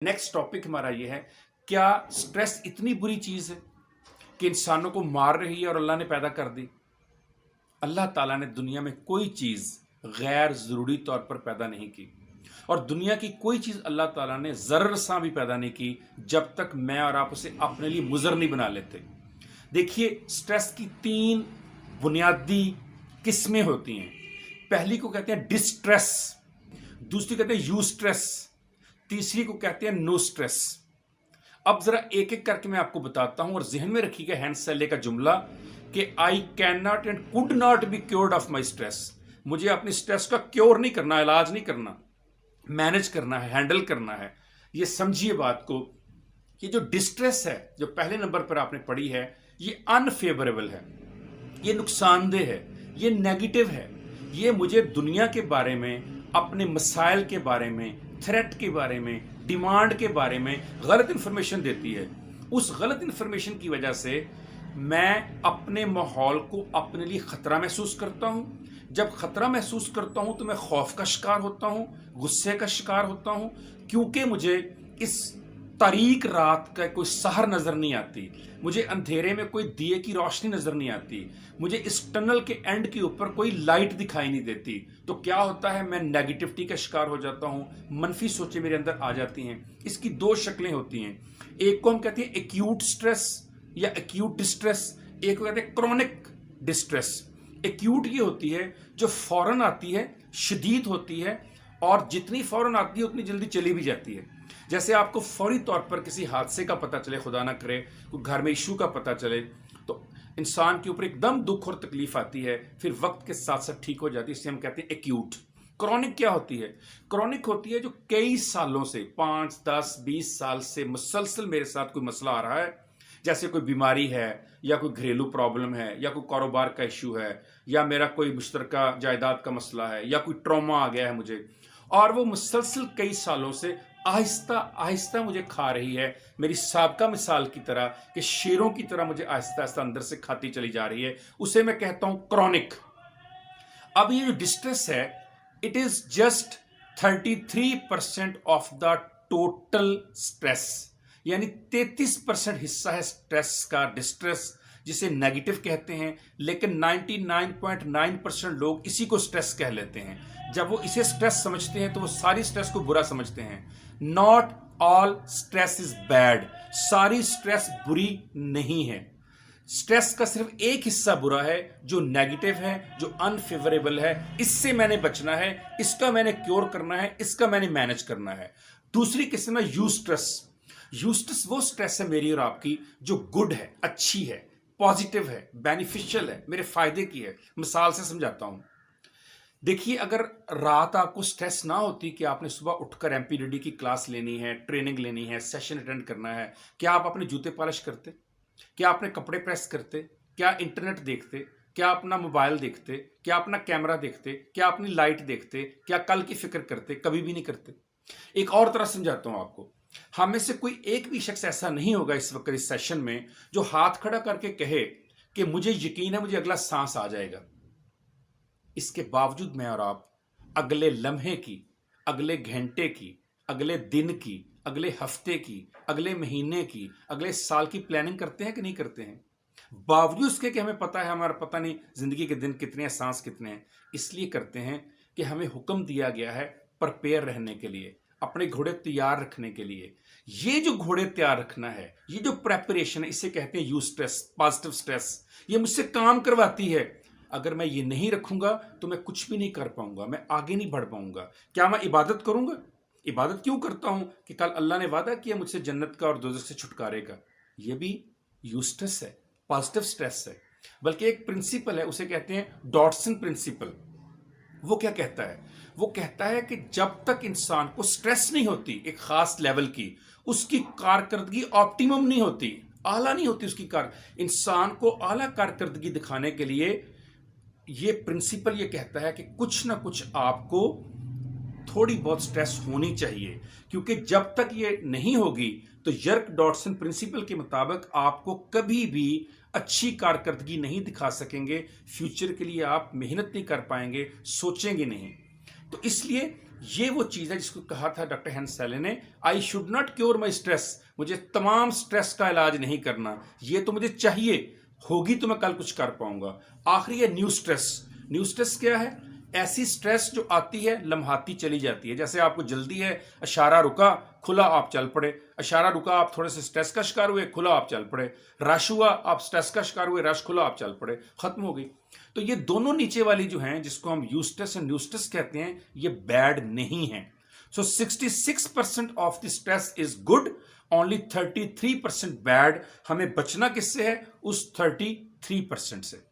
Next topic हमारा ये है, क्या स्ट्रेस इतनी बुरी चीज़ है कि इंसानों को मार रही है और अल्लाह ने पैदा कर दी? अल्लाह ताला ने दुनिया में कोई चीज़ गैर ज़रूरी तौर पर पैदा नहीं की, और दुनिया की कोई चीज़ अल्लाह ताला ने ज़र्र सा भी पैदा नहीं की जब तक मैं और आप उसे अपने लिए मुज़र नहीं बना लेते। देखिए, स्ट्रेस की 3 बुनियादी किस्में होती हैं। पहली को कहते हैं डिस्ट्रेस, दूसरी कहते हैं यू स्ट्रेस, तीसरी को कहते हैं नो स्ट्रेस। अब जरा एक एक करके मैं आपको बताता हूं, और जहन में रखिएगा हैंस सेले का जुमला कि I can not and could not be cured of my stress. मुझे अपनी स्ट्रेस का क्योर नहीं करना, इलाज नहीं करना, मैनेज करना है, हैंडल करना है। ये समझिए बात को, ये जो डिस्ट्रेस है जो पहले नंबर पर आपने पढ़ी है, ये अनफेवरेबल है, ये नुकसानदेह है, ये नेगेटिव है। ये मुझे दुनिया के बारे में, अपने मसाइल के बारे में, थ्रेट के बारे में, डिमांड के बारे में गलत इंफॉर्मेशन देती है। उस गलत इंफॉर्मेशन की वजह से मैं अपने माहौल को अपने लिए खतरा महसूस करता हूं। जब खतरा महसूस करता हूं तो मैं खौफ का शिकार होता हूं, गुस्से का शिकार होता हूं, क्योंकि मुझे इस तारीक रात का कोई सहर नजर नहीं आती, मुझे अंधेरे में कोई दिए की रोशनी नजर नहीं आती, मुझे इस टनल के एंड के ऊपर कोई लाइट दिखाई नहीं देती। तो क्या होता है, मैं नेगेटिविटी का शिकार हो जाता हूं, मनफी सोचें मेरे अंदर आ जाती हैं। इसकी 2 शक्लें होती हैं, एक को हम कहते हैं एक्यूट स्ट्रेस या एक्यूट डिस्ट्रेस, एक को कहते हैं क्रॉनिक डिस्ट्रेस। एक्यूट ये होती है जो फौरन आती है, शदीद होती है, और जितनी फौरन आती है उतनी जल्दी चली भी जाती है। जैसे आपको फौरी तौर पर किसी हादसे का पता चले, खुदा ना करे कोई घर में इशू का पता चले, तो इंसान के ऊपर एकदम दुख और तकलीफ आती है, फिर वक्त के साथ साथ ठीक हो जाती है। इसे हम कहते हैं एक्यूट। क्रॉनिक क्या होती है? क्रॉनिक होती है जो कई सालों से, 5, 10, 20 साल से मुसलसल मेरे साथ कोई मसला आ रहा है, जैसे कोई बीमारी है, या कोई घरेलू प्रॉब्लम है, या कोई कारोबार का इशू है, या मेरा कोई मुश्तरका जायदाद का मसला है, या कोई ट्रॉमा आ गया है मुझे, और वो मुसलसल कई सालों से आहिस्ता आहिस्ता मुझे खा रही है, मेरी साबका मिसाल की तरह कि शेरों की तरह मुझे आहिस्ता आहिस्ता अंदर से खाती चली जा रही है, उसे मैं कहता हूं क्रॉनिक। अब ये जो डिस्ट्रेस है, it is just 33% of the total stress, यानी 33% हिस्सा है स्ट्रेस का, डिस्ट्रेस जिसे नेगेटिव कहते हैं। लेकिन 99.9% लोग इसी को स्ट्रेस कह लेते हैं। जब वो इसे स्ट्रेस समझते हैं तो वो सारी स्ट्रेस को बुरा समझते हैं। Not all stress is bad, सारी स्ट्रेस बुरी नहीं है। स्ट्रेस का सिर्फ एक हिस्सा बुरा है जो नेगेटिव है, जो अनफेवरेबल है। इससे मैंने बचना है, इसका मैंने क्योर करना है, इसका मैंने मैनेज करना है। दूसरी किस्म है यू स्ट्रेस। यू स्ट्रेस वो स्ट्रेस है मेरी और आपकी जो गुड है, अच्छी है, पॉजिटिव है, बेनिफिशियल है, मेरे फायदे की है। मिसाल से समझाता हूं। देखिए, अगर रात आपको स्ट्रेस ना होती कि आपने सुबह उठकर एमपीडीडी की क्लास लेनी है, ट्रेनिंग लेनी है, सेशन अटेंड करना है, क्या आप अपने जूते पॉलिश करते? क्या अपने कपड़े प्रेस करते? क्या इंटरनेट देखते? क्या अपना मोबाइल देखते? क्या अपना कैमरा देखते? क्या अपनी लाइट देखते? क्या कल की फिक्र करते? कभी भी नहीं करते। एक और तरह समझाता हूं आपको। हम में से कोई एक भी शख्स ऐसा नहीं होगा इस वक्त इस सेशन में जो हाथ खड़ा करके कहे कि मुझे यकीन है मुझे अगला सांस आ जाएगा। इसके बावजूद मैं और आप अगले लम्हे की, अगले घंटे की, अगले दिन की, अगले हफ्ते की, अगले महीने की, अगले साल की प्लानिंग करते हैं कि नहीं करते हैं? बावजूद इसके कि हमें पता है हमारा पता नहीं जिंदगी के दिन कितने हैं, सांस कितने हैं। इसलिए करते हैं कि हमें हुक्म दिया गया है प्रिपेयर रहने के लिए, अपने घोड़े तैयार रखने के लिए। ये जो घोड़े तैयार रखना है, ये जो प्रेपरेशन है, इसे कहते हैं यू स्ट्रेस, पॉजिटिव स्ट्रेस। ये मुझसे काम करवाती है। अगर मैं ये नहीं रखूंगा तो मैं कुछ भी नहीं कर पाऊंगा, मैं आगे नहीं बढ़ पाऊंगा। क्या मैं इबादत करूंगा? इबादत क्यों करता हूं? कि कल अल्लाह ने वादा किया मुझसे जन्नत का और दोज़ख से छुटकारे का। यह भी यू स्ट्रेस है, पॉजिटिव स्ट्रेस है। बल्कि एक प्रिंसिपल है, उसे कहते हैं डॉटसन प्रिंसिपल। वो क्या कहता है? वो कहता है कि जब तक इंसान को स्ट्रेस नहीं होती एक खास लेवल की, उसकी कारकर्दगी ऑप्टिमम नहीं होती, आला नहीं होती उसकी इंसान को आला कारकर्दगी दिखाने के लिए ये प्रिंसिपल ये कहता है कि कुछ ना कुछ आपको थोड़ी बहुत स्ट्रेस होनी चाहिए, क्योंकि जब तक ये नहीं होगी तो यर्क डॉटसन प्रिंसिपल के मुताबिक आपको कभी भी अच्छी कारकर्दगी नहीं दिखा सकेंगे। फ्यूचर के लिए आप मेहनत नहीं कर पाएंगे, सोचेंगे नहीं। तो इसलिए یہ وہ چیز ہے جس کو کہا تھا ڈاکٹر ہینس سیلے نے، I should not cure my stress, مجھے تمام اسٹریس کا علاج نہیں کرنا، یہ تو مجھے چاہیے، ہوگی تو میں کل کچھ کر پاؤں گا۔ آخری ہے نیو اسٹریس۔ نیو اسٹریس کیا ہے؟ ایسی اسٹریس جو آتی ہے لمحاتی چلی جاتی ہے، جیسے آپ کو جلدی ہے، اشارہ رکا، کھلا آپ چل پڑے، اشارہ رکا آپ تھوڑے سے اسٹریس کا شکار ہوئے، کھلا آپ چل پڑے، رش ہوا آپ اسٹریس کا شکار ہوئے، رش کھلا آپ چل پڑے، ختم ہو گئی۔ تو یہ دونوں نیچے والی جو ہیں جس کو ہم یوسٹس اینڈ نیوسٹس کہتے ہیں، یہ بیڈ نہیں ہیں۔ So 66% of the stress is good, only 33% bad. ہمیں بچنا کس سے ہے؟ اس 33% سے۔